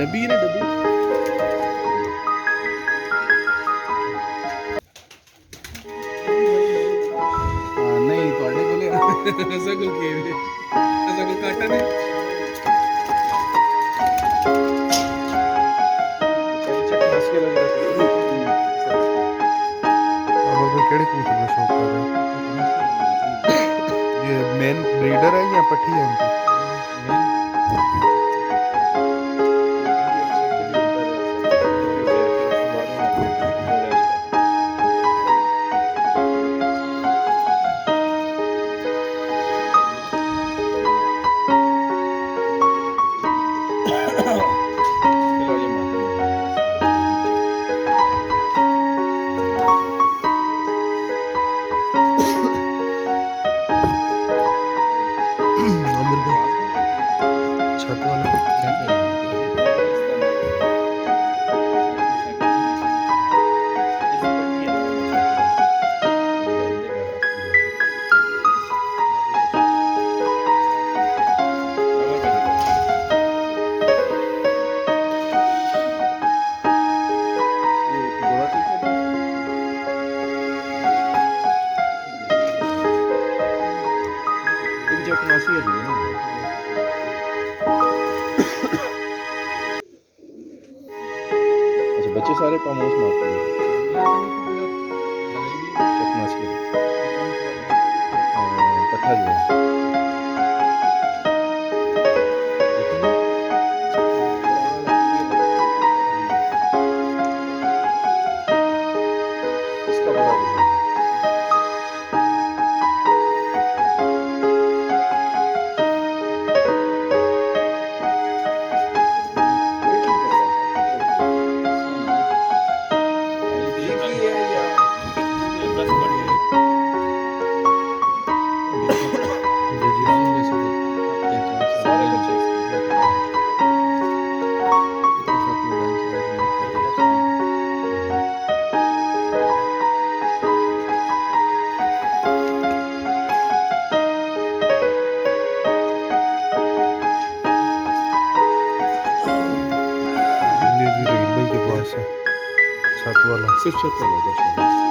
डब्बी ने डब्बी नहीं थोड़े को सगुल के सगुल काटा ने केड़े कबूतर का शौक कर रहे हैं? ये मेन ब्रीडर है या पट्टी है उनकी? आमिर भाई छत वाला अच्छा बच्चे सारे पामोस मारते हैं चकमासी पट्ठा जो है इसका बड़ा रिजल्ट है। सारे बच्चे ये भी रहील भाई के पास है छत वाला सिर्फ छत वाला